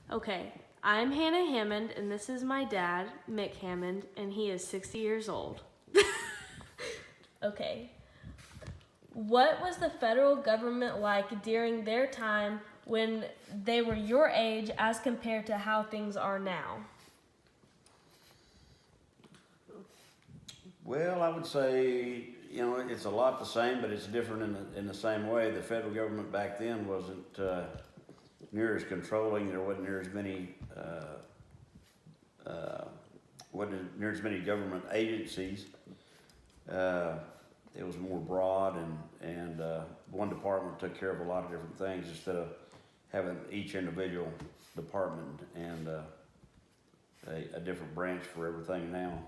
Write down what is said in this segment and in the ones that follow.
Okay, I'm Hannah Hammond, and this is my dad, Mick Hammond, and he is 60 years old. Okay, what was the federal government like during their time when they were your age as compared to how things are now? Well, I would say, it's a lot the same, but it's different in the same way. The federal government back then wasn't near as controlling. There wasn't near as many government agencies. It was more broad, and one department took care of a lot of different things instead of having each individual department and a different branch for everything now.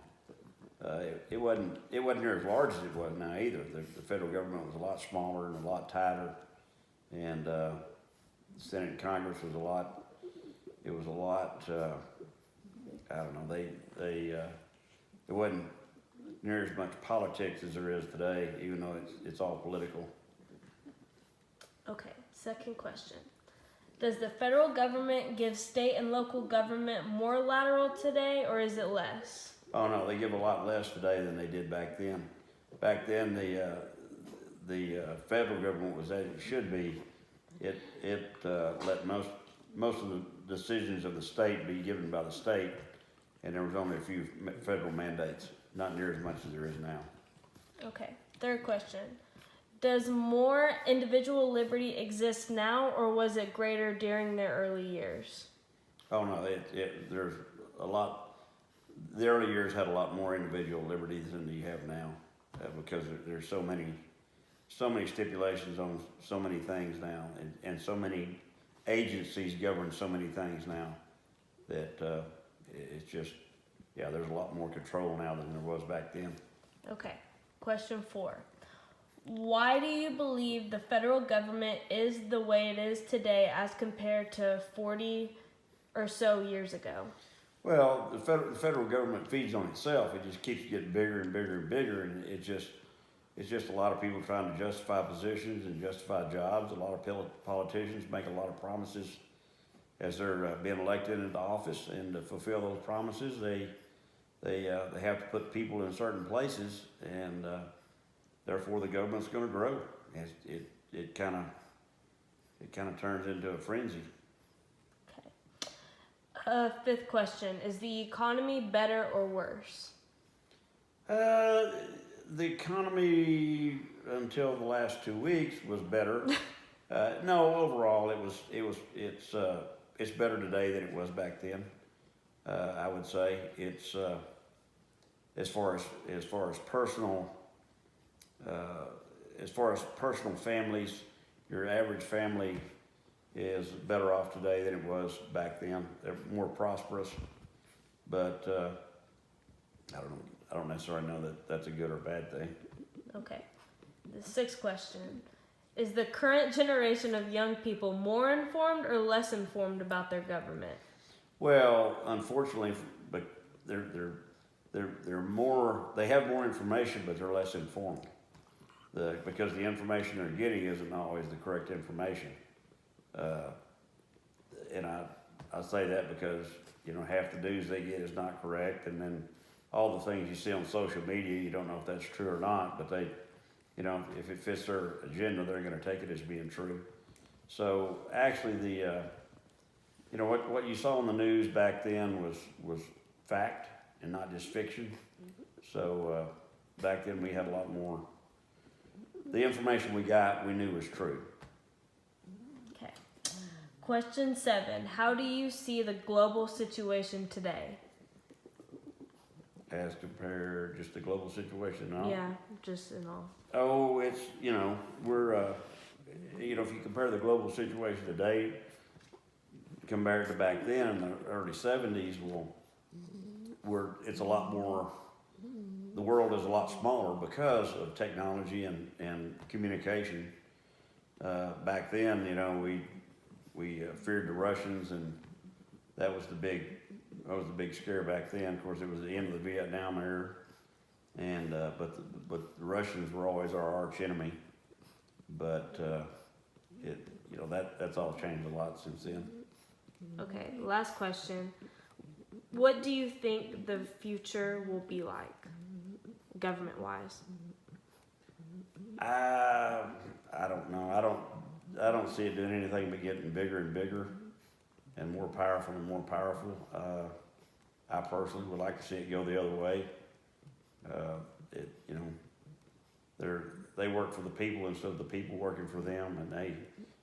It wasn't near as large as it was now either. The federal government was a lot smaller and a lot tighter, and the Senate and Congress was a lot. It was a lot. I don't know. It wasn't near as much politics as there is today, even though it's all political. Okay, second question. Does the federal government give state and local government more lateral today, or is it less? Oh no, they give a lot less today than they did back then. Back then, the federal government was as it should be. It let most of the decisions of the state be given by the state, and there was only a few federal mandates. Not near as much as there is now. Okay, third question. Does more individual liberty exist now, or was it greater during their early years? Oh no, there's a lot. The early years had a lot more individual liberties than you have now, because there's so many stipulations on so many things now, and so many agencies govern so many things now that it's just, there's a lot more control now than there was back then. Okay, question 4. Why do you believe the federal government is the way it is today as compared to 40 or so years ago? Well, the federal government feeds on itself. It just keeps getting bigger and bigger and bigger, and it's just a lot of people trying to justify positions and justify jobs. A lot of politicians make a lot of promises as they're being elected into office, and to fulfill those promises, they have to put people in certain places, and therefore the government's going to grow. It kind of turns into a frenzy. Fifth question. Is the economy better or worse? The economy until the last 2 weeks was better. No, overall it's better today than it was back then. I would say it's as far as personal families, your average family is better off today than it was back then. They're more prosperous, but I don't necessarily know that that's a good or bad thing. Okay. The sixth question. Is the current generation of young people more informed or less informed about their government? Well, unfortunately, but they're more. They have more information, but they're less informed. Because the information they're getting isn't always the correct information. And I say that because half the news they get is not correct, and then all the things you see on social media, you don't know if that's true or not. But they, if it fits their agenda, they're going to take it as being true. So actually, what you saw on the news back then was fact and not just fiction. So back then we had a lot more. The information we got, we knew was true. Okay. Question 7. How do you see the global situation today? As compared just the global situation now? Yeah, just in all. Oh, it's, we're, if you compare the global situation today compared to back then in the early 70s, it's a lot more, the world is a lot smaller because of technology and communication. Back then, we feared the Russians, and that was the big scare back then. Of course, it was the end of the Vietnam era, and but the Russians were always our arch enemy. But that's all changed a lot since then. Okay, last question. What do you think the future will be like, government-wise? I don't know. I don't see it doing anything but getting bigger and bigger and more powerful and more powerful. I personally would like to see it go the other way. You know, they work for the people instead of the people working for them, and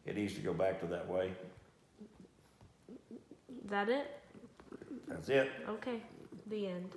it needs to go back to that way. Is that it? That's it. Okay, the end.